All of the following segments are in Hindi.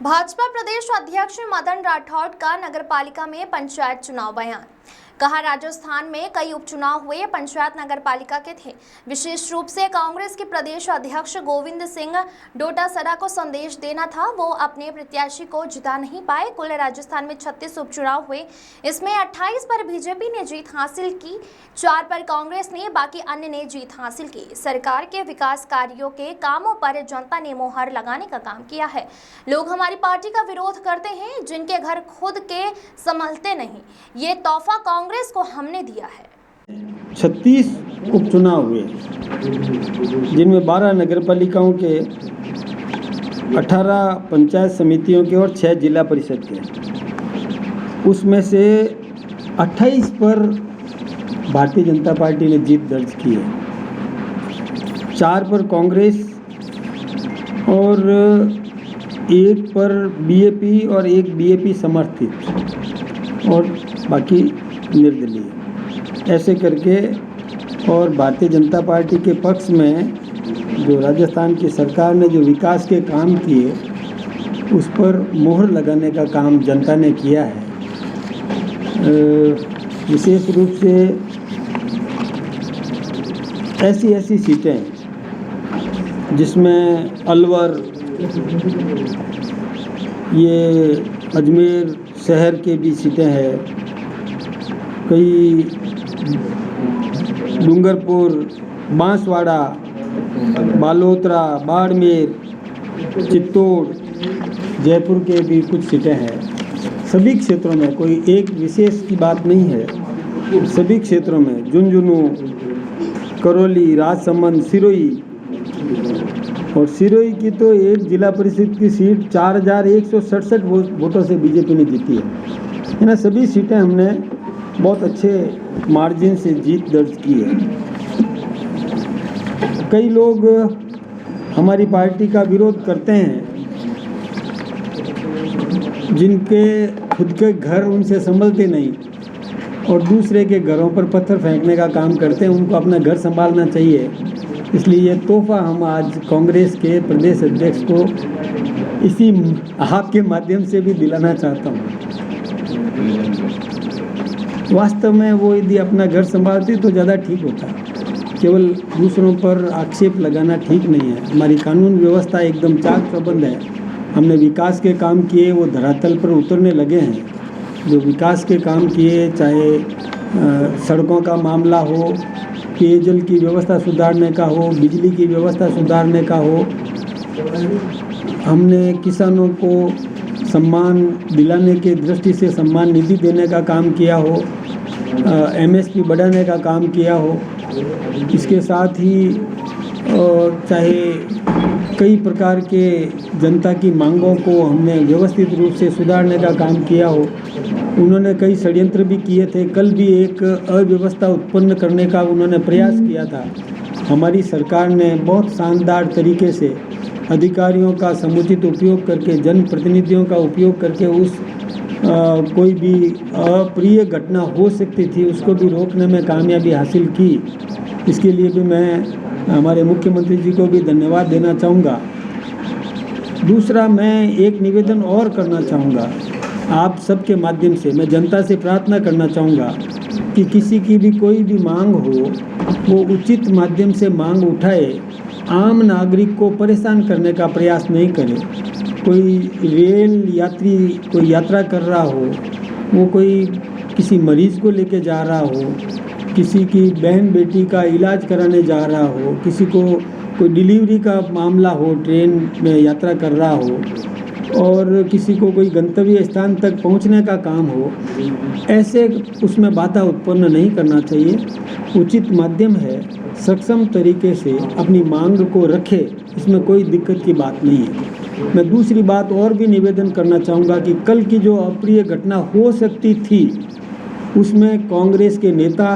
भाजपा प्रदेश अध्यक्ष मदन राठौड़ का नगरपालिका में पंचायत चुनाव बयान। कहा, राजस्थान में कई उपचुनाव हुए, पंचायत नगरपालिका के थे। विशेष रूप से कांग्रेस के प्रदेश अध्यक्ष गोविंद सिंह डोटासरा को संदेश देना था, वो अपने प्रत्याशी को जिता नहीं पाए। कुल राजस्थान में 36 उपचुनाव हुए, इसमें 28 पर बीजेपी ने जीत हासिल की, 4 पर कांग्रेस ने, बाकी अन्य ने जीत हासिल की। सरकार के विकास कार्यों के कामों पर जनता ने मोहर लगाने का काम किया है। लोग हमारी पार्टी का विरोध करते हैं, जिनके घर खुद के संभलते नहीं, ये तोहफा कांग्रेस को हमने दिया है। 36 उपचुनाव हुए, जिनमें 12 नगरपालिकाओं के, 18 पंचायत समितियों के और 6 जिला परिषद के। उसमें से 28 पर भारतीय जनता पार्टी ने जीत दर्ज की है, 4 पर कांग्रेस और 1 पर बीएपी और 1 बीएपी समर्थित और बाकी निर्दलीय। ऐसे करके और भारतीय जनता पार्टी के पक्ष में जो राजस्थान की सरकार ने जो विकास के काम किए, उस पर मोहर लगाने का काम जनता ने किया है। विशेष रूप से ऐसी सीटें जिसमें अलवर, ये अजमेर शहर के भी सीटें हैं, कई डूंगरपुर, बांसवाड़ा, बालोतरा, बाड़मेर, चित्तौड़, जयपुर के भी कुछ सीटें हैं। सभी क्षेत्रों में कोई एक विशेष की बात नहीं है, सभी क्षेत्रों में झुंझुनू, करौली, राजसमंद, सिरोही, और सिरोही की तो एक जिला परिषद की सीट 4167 वोटों से बीजेपी ने जीती है ना। सभी सीटें हमने बहुत अच्छे मार्जिन से जीत दर्ज की है। कई लोग हमारी पार्टी का विरोध करते हैं, जिनके खुद के घर उनसे संभलते नहीं और दूसरे के घरों पर पत्थर फेंकने का काम करते हैं, उनको अपना घर संभालना चाहिए। इसलिए ये तोहफा हम आज कांग्रेस के प्रदेश अध्यक्ष को इसी आपके माध्यम से भी दिलाना चाहता हूँ। वास्तव में वो यदि अपना घर संभालती तो ज़्यादा ठीक होता। केवल दूसरों पर आक्षेप लगाना ठीक नहीं है। हमारी कानून व्यवस्था एकदम चाक चौबंद है। हमने विकास के काम किए, वो धरातल पर उतरने लगे हैं। जो विकास के काम किए, चाहे सड़कों का मामला हो, पेयजल की व्यवस्था सुधारने का हो, बिजली की व्यवस्था सुधारने का हो, हमने किसानों को सम्मान दिलाने के दृष्टि से सम्मान निधि देने का काम किया हो, एमएसपी बढ़ाने का काम किया हो। इसके साथ ही चाहे कई प्रकार के जनता की मांगों को हमने व्यवस्थित रूप से सुधारने का काम किया हो। उन्होंने कई षड्यंत्र भी किए थे। कल भी एक अव्यवस्था उत्पन्न करने का उन्होंने प्रयास किया था। हमारी सरकार ने बहुत शानदार तरीके से अधिकारियों का समुचित उपयोग करके, जनप्रतिनिधियों का उपयोग करके उस कोई भी अप्रिय घटना हो सकती थी, उसको भी रोकने में कामयाबी हासिल की। इसके लिए भी मैं हमारे मुख्यमंत्री जी को भी धन्यवाद देना चाहूँगा। दूसरा, मैं एक निवेदन और करना चाहूँगा। आप सबके माध्यम से मैं जनता से प्रार्थना करना चाहूँगा कि किसी की भी कोई भी मांग हो, वो उचित माध्यम से मांग उठाए। आम नागरिक को परेशान करने का प्रयास नहीं करे। कोई रेल यात्री कोई यात्रा कर रहा हो, वो कोई किसी मरीज़ को लेके जा रहा हो, किसी की बहन बेटी का इलाज कराने जा रहा हो, किसी को कोई डिलीवरी का मामला हो, ट्रेन में यात्रा कर रहा हो, और किसी को कोई गंतव्य स्थान तक पहुंचने का काम हो, ऐसे उसमें बाधा उत्पन्न नहीं करना चाहिए। उचित माध्यम है, सक्षम तरीके से अपनी मांग को रखे, इसमें कोई दिक्कत की बात नहीं है। मैं दूसरी बात और भी निवेदन करना चाहूँगा कि कल की जो अप्रिय घटना हो सकती थी, उसमें कांग्रेस के नेता,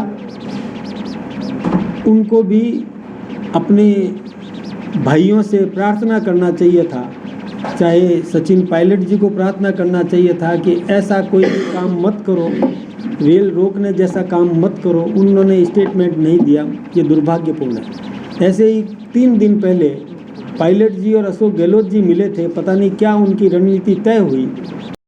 उनको भी अपने भाइयों से प्रार्थना करना चाहिए था। चाहे सचिन पायलट जी को प्रार्थना करना चाहिए था कि ऐसा कोई काम मत करो, रेल रोकने जैसा काम मत करो। उन्होंने स्टेटमेंट नहीं दिया, ये दुर्भाग्यपूर्ण है। ऐसे ही 3 दिन पहले पायलट जी और अशोक गहलोत जी मिले थे, पता नहीं क्या उनकी रणनीति तय हुई।